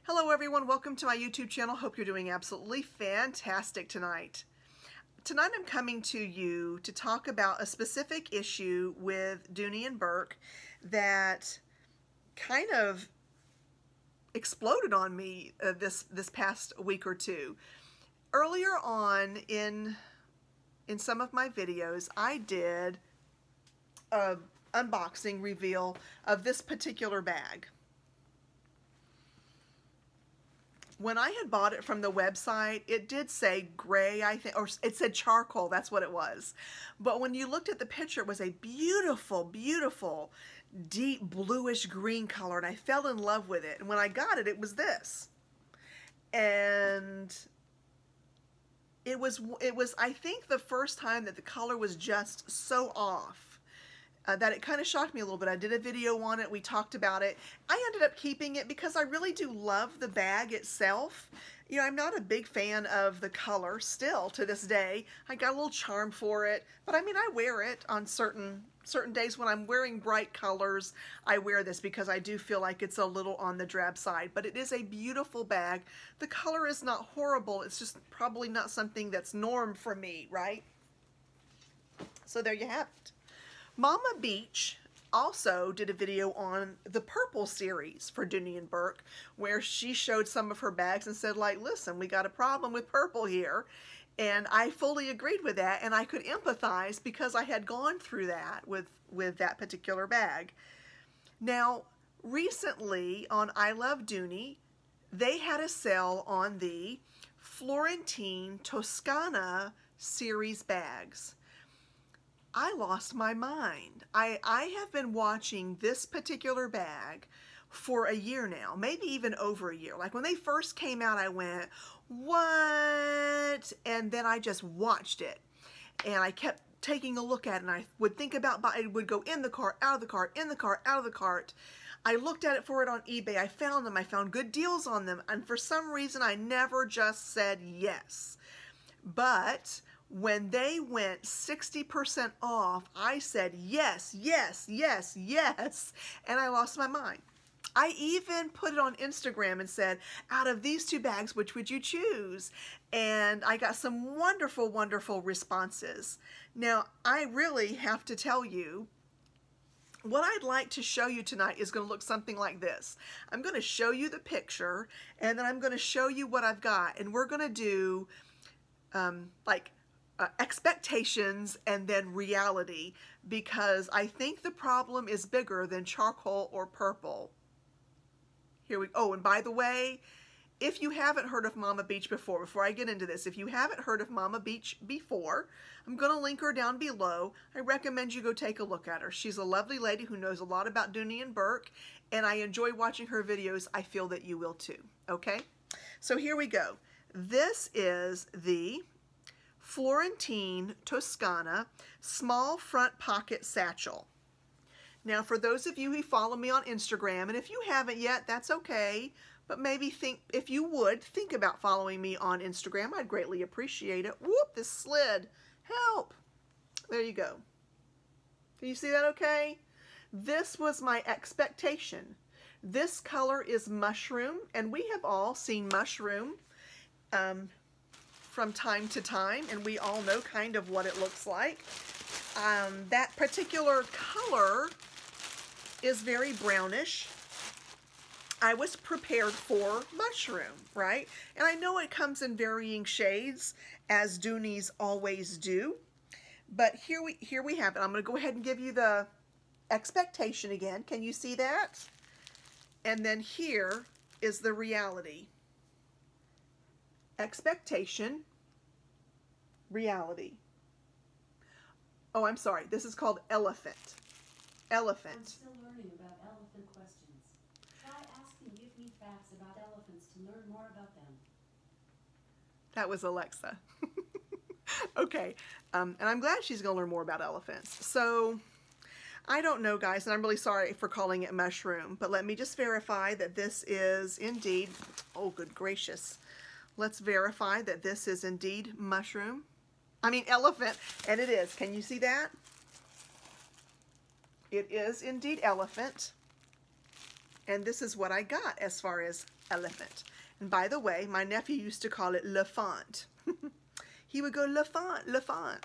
Hello everyone, welcome to my YouTube channel. Hope you're doing absolutely fantastic tonight. Tonight I'm coming to you to talk about a specific issue with Dooney and Bourke that kind of exploded on me this past week or two. Earlier on in some of my videos, I did an unboxing reveal of this particular bag. When I had bought it from the website, it did say gray, I think, or it said charcoal, that's what it was. But when you looked at the picture, it was a beautiful, beautiful, deep bluish green color, and I fell in love with it. And when I got it, it was this. And it was I think the first time that the color was just so off. That it kind of shocked me a little bit. I did a video on it. We talked about it. I ended up keeping it because I really do love the bag itself. You know, I'm not a big fan of the color still to this day. I got a little charm for it, but I mean, I wear it on certain days when I'm wearing bright colors. I wear this because I do feel like it's a little on the drab side, but it is a beautiful bag. The color is not horrible. It's just probably not something that's norm for me, right? So there you have it. Mama Beech also did a video on the purple series for Dooney and Bourke, where she showed some of her bags and said, like, listen, we got a problem with purple here. And I fully agreed with that, and I could empathize because I had gone through that with that particular bag. Now, recently on I Love Dooney, they had a sale on the Florentine Toscana series bags. I lost my mind. I have been watching this particular bag for a year now, maybe even over a year. Like when they first came out, I went, what? And then I just watched it. And I kept taking a look at it, and I would think about, it would go in the cart, out of the cart, in the cart, out of the cart. I looked at it for it on eBay. I found them. I found good deals on them. And for some reason, I never just said yes. But when they went 60% off, I said yes, yes, yes, yes, and I lost my mind. I even put it on Instagram and said, out of these two bags, which would you choose? And I got some wonderful, wonderful responses. Now, I really have to tell you, what I'd like to show you tonight is going to look something like this. I'm going to show you the picture, and then I'm going to show you what I've got, and we're going to do expectations and then reality, because I think the problem is bigger than charcoal or purple. Here we go. Oh, and by the way, if you haven't heard of Mama Beech before I get into this, if you haven't heard of Mama Beech before, I'm going to link her down below. I recommend you go take a look at her. She's a lovely lady who knows a lot about Dooney and Bourke, and I enjoy watching her videos. I feel that you will too. Okay? So here we go. This is the Florentine Toscana small front pocket satchel. Now, for those of you who follow me on Instagram, and if you haven't yet, that's okay, but maybe if you would think about following me on Instagram, I'd greatly appreciate it. Whoop, this slid. Help. There you go. Can you see that okay? This was my expectation. This color is mushroom, and we have all seen mushroom from time to time, and we all know kind of what it looks like. That particular color is very brownish. I was prepared for mushroom, right? And I know it comes in varying shades, as Dooney's always do. But here we have it. I'm going to go ahead and give you the expectation again. Can you see that? And then here is the reality. Expectation, reality. Oh, I'm sorry. This is called elephant. Elephant. I'm still learning about elephant questions. Try asking Give Me Facts about elephants to learn more about them. That was Alexa. Okay. And I'm glad she's going to learn more about elephants. So, I don't know, guys, and I'm really sorry for calling it mushroom, but let me just verify that this is indeed, oh, good gracious. Let's verify that this is indeed mushroom. I mean elephant, and it is. Can you see that? It is indeed elephant. And this is what I got as far as elephant. And by the way, my nephew used to call it l'enfant. He would go l'enfant, l'enfant.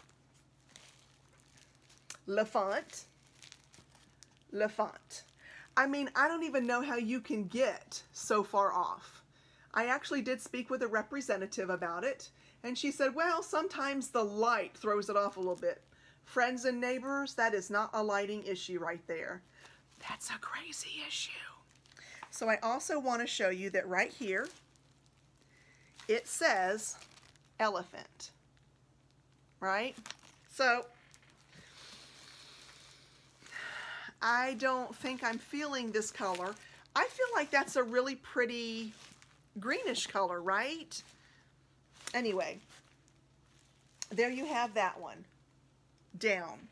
L'enfant, l'enfant. I mean, I don't even know how you can get so far off. I actually did speak with a representative about it, and she said, well, sometimes the light throws it off a little bit. Friends and neighbors, that is not a lighting issue right there. That's a crazy issue. So I also want to show you that right here, it says elephant, right? So I don't think I'm feeling this color. I feel like that's a really pretty greenish color, right? Anyway, there you have that one down.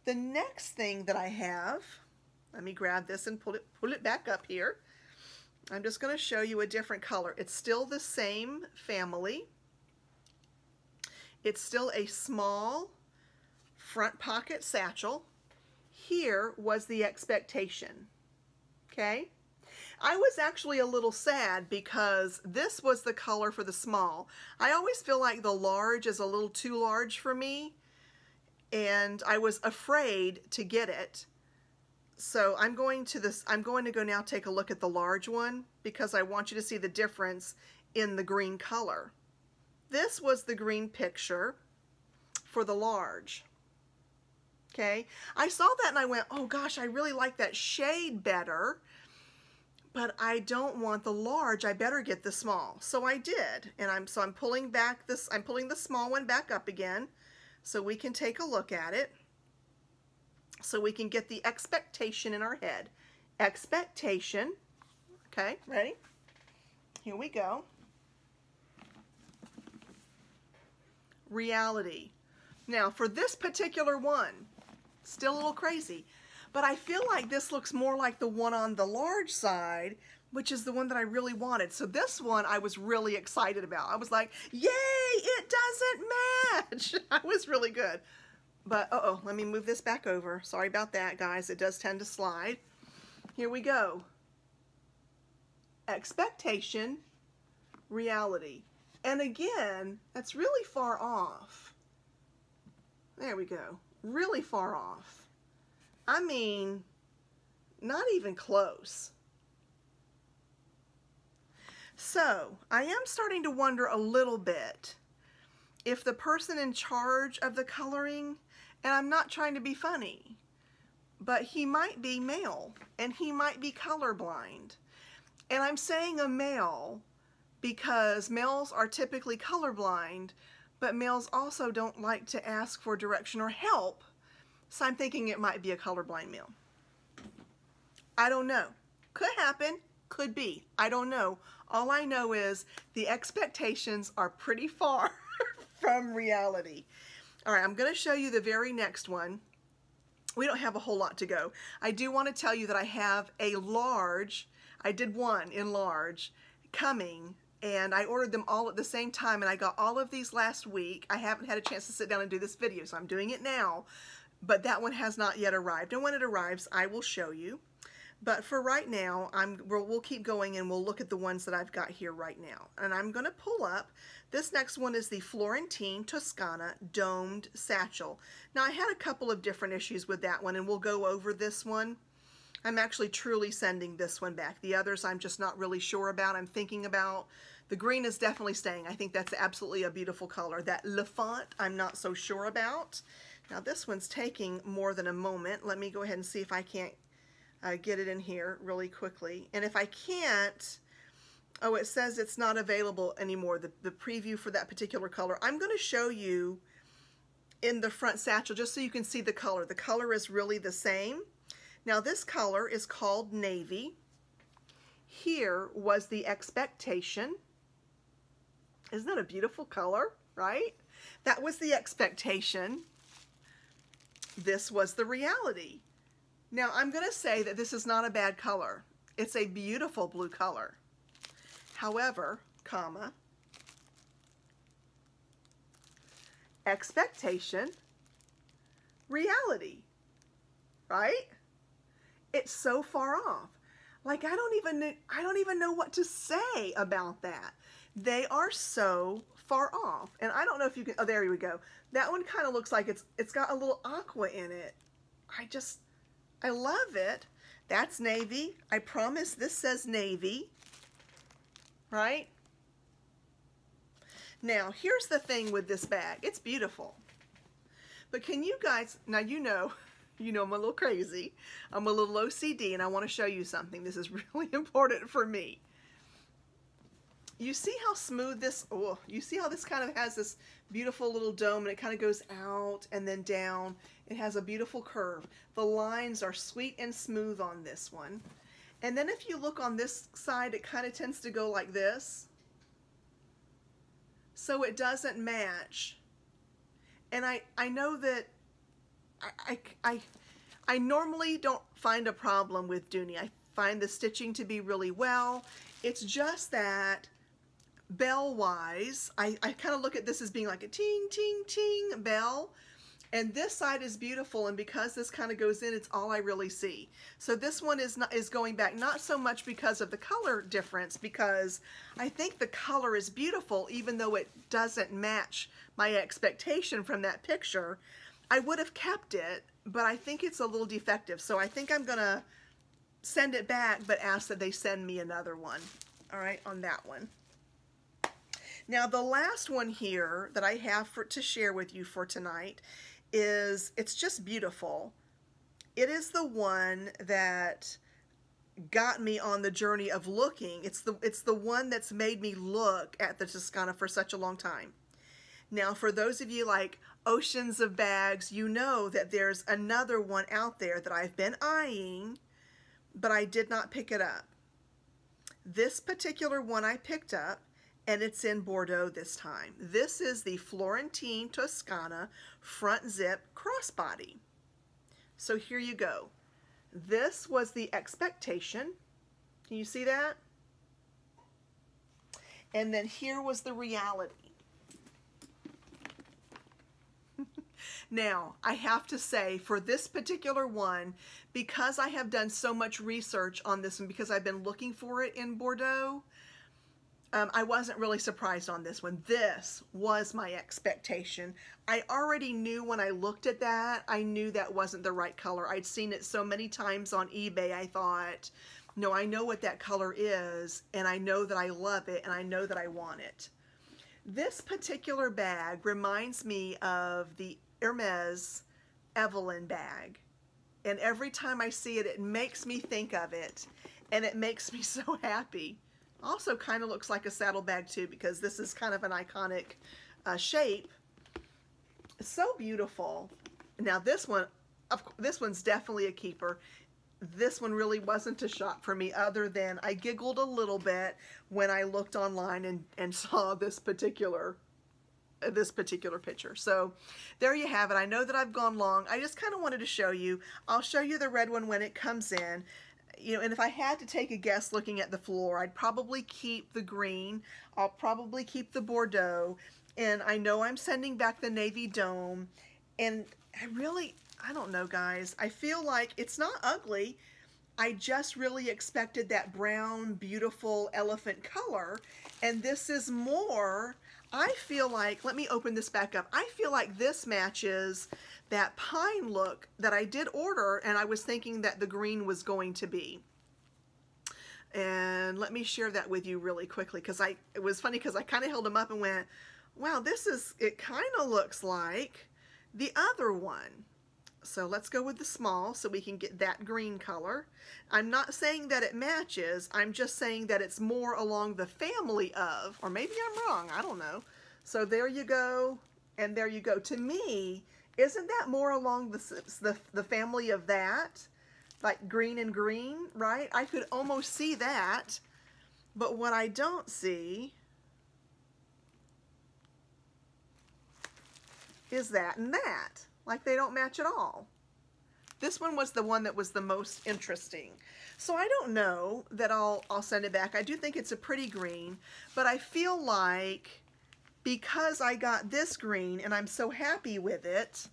The next thing that I have, let me grab this and pull it back up here. I'm just going to show you a different color. It's still the same family. It's still a small front pocket satchel. Here was the expectation. Okay? I was actually a little sad because this was the color for the small. I always feel like the large is a little too large for me, and I was afraid to get it. So I'm going to go now take a look at the large one because I want you to see the difference in the green color. This was the green picture for the large. Okay, I saw that and I went, oh gosh, I really like that shade better, but I don't want the large. I better get the small. So I did, and I'm pulling back this. I'm pulling the small one back up again, so we can take a look at it. So we can get the expectation in our head. Expectation. Okay, ready? Here we go. Reality. Now for this particular one, still a little crazy, but I feel like this looks more like the one on the large side, which is the one that I really wanted. So this one I was really excited about. I was like, yay, it doesn't match. I was really good. But, uh-oh, let me move this back over. Sorry about that, guys. It does tend to slide. Here we go. Expectation, reality. And again, that's really far off. There we go. Really far off. I mean, not even close. So, I am starting to wonder a little bit if the person in charge of the coloring, and I'm not trying to be funny, but he might be male and he might be colorblind. And I'm saying a male because males are typically colorblind, but males also don't like to ask for direction or help. So I'm thinking it might be a colorblind male. I don't know. Could happen, could be. I don't know. All I know is the expectations are pretty far from reality. All right, I'm going to show you the very next one. We don't have a whole lot to go. I do want to tell you that I have a large, I did one in large, coming, and I ordered them all at the same time, and I got all of these last week. I haven't had a chance to sit down and do this video, so I'm doing it now, but that one has not yet arrived, and when it arrives, I will show you. But for right now, we'll keep going and we'll look at the ones that I've got here right now. And I'm going to pull up. This next one is the Florentine Toscana Domed Satchel. Now, I had a couple of different issues with that one, and we'll go over this one. I'm actually truly sending this one back. The others I'm just not really sure about. I'm thinking about. The green is definitely staying. I think that's absolutely a beautiful color. That l'enfant I'm not so sure about. Now, this one's taking more than a moment. Let me go ahead and see if I can't get it in here really quickly. And if I can't, oh, it says it's not available anymore, the preview for that particular color. I'm going to show you in the front satchel just so you can see the color. The color is really the same. Now this color is called navy. Here was the expectation. Isn't that a beautiful color, right? That was the expectation. This was the reality. Now, I'm going to say that this is not a bad color. It's a beautiful blue color. However, comma, expectation, reality, right? It's so far off. Like, I don't even know what to say about that. They are so far off. And I don't know if you can, oh, there we go. That one kind of looks like it's got a little aqua in it. I love it. That's navy. I promise this says navy, right? Now, here's the thing with this bag. It's beautiful. But can you guys, now you know I'm a little crazy. I'm a little OCD, and I want to show you something. This is really important for me. You see how smooth this, oh, you see how this kind of has this beautiful little dome, and it kind of goes out and then down. It has a beautiful curve. The lines are sweet and smooth on this one. And then if you look on this side, it kind of tends to go like this. So it doesn't match. And I know that I normally don't find a problem with Dooney. I find the stitching to be really well. It's just that bell-wise, I kind of look at this as being like a ting, ting, ting bell. And this side is beautiful, and because this kind of goes in, it's all I really see. So this one is going back, not so much because of the color difference, because I think the color is beautiful, even though it doesn't match my expectation from that picture. I would have kept it, but I think it's a little defective. So I think I'm gonna send it back, but ask that they send me another one, all right, on that one. Now the last one here that I have to share with you for tonight is, it's just beautiful. It is the one that got me on the journey of looking. It's the one that's made me look at the Toscana for such a long time. Now for those of you like oceans of bags, you know that there's another one out there that I've been eyeing, but I did not pick it up. This particular one I picked up, and it's in Bordeaux this time. This is the Florentine Toscana front zip crossbody. So here you go. This was the expectation. Can you see that? And then here was the reality. Now, I have to say, for this particular one, because I have done so much research on this one, because I've been looking for it in Bordeaux, I wasn't really surprised on this one. This was my expectation. I already knew when I looked at that, I knew that wasn't the right color. I'd seen it so many times on eBay, I thought, no, I know what that color is, and I know that I love it, and I know that I want it. This particular bag reminds me of the Hermes Evelyn bag. And every time I see it, it makes me think of it, and it makes me so happy. Also kind of looks like a saddlebag too, because this is kind of an iconic shape. So beautiful. Now this one's definitely a keeper. This one really wasn't a shock for me, other than I giggled a little bit when I looked online and saw this particular picture. So there you have it. I know that I've gone long. I just kind of wanted to show you. I'll show you the red one when it comes in. You know, and if I had to take a guess looking at the floor, I'd probably keep the green. I'll probably keep the Bordeaux. And I know I'm sending back the navy dome. And I don't know, guys. I feel like it's not ugly. I just really expected that brown, beautiful elephant color. And this is more, I feel like, let me open this back up. I feel like this matches that pine look that I did order, and I was thinking that the green was going to be. And let me share that with you really quickly, because it was funny because I kind of held them up and went, wow, it kind of looks like the other one. So let's go with the small so we can get that green color. I'm not saying that it matches, I'm just saying that it's more along the family of, or maybe I'm wrong, I don't know. So there you go, and there you go. To me, isn't that more along the family of that? Like green and green, right? I could almost see that, but what I don't see is that and that. Like they don't match at all. This one was the one that was the most interesting. So I don't know that I'll send it back. I do think it's a pretty green, but I feel like because I got this green and I'm so happy with it,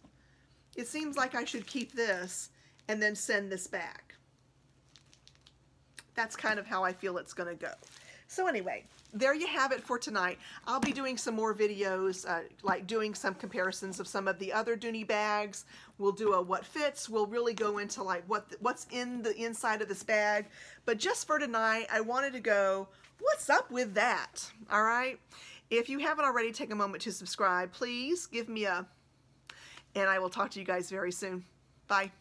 it seems like I should keep this and then send this back. That's kind of how I feel it's going to go. So anyway, there you have it for tonight. I'll be doing some more videos, like doing some comparisons of some of the other Dooney bags. We'll do a what fits. We'll really go into like what's in the inside of this bag. But just for tonight, I wanted to go, what's up with that? All right. If you haven't already, take a moment to subscribe. Please give me and I will talk to you guys very soon. Bye.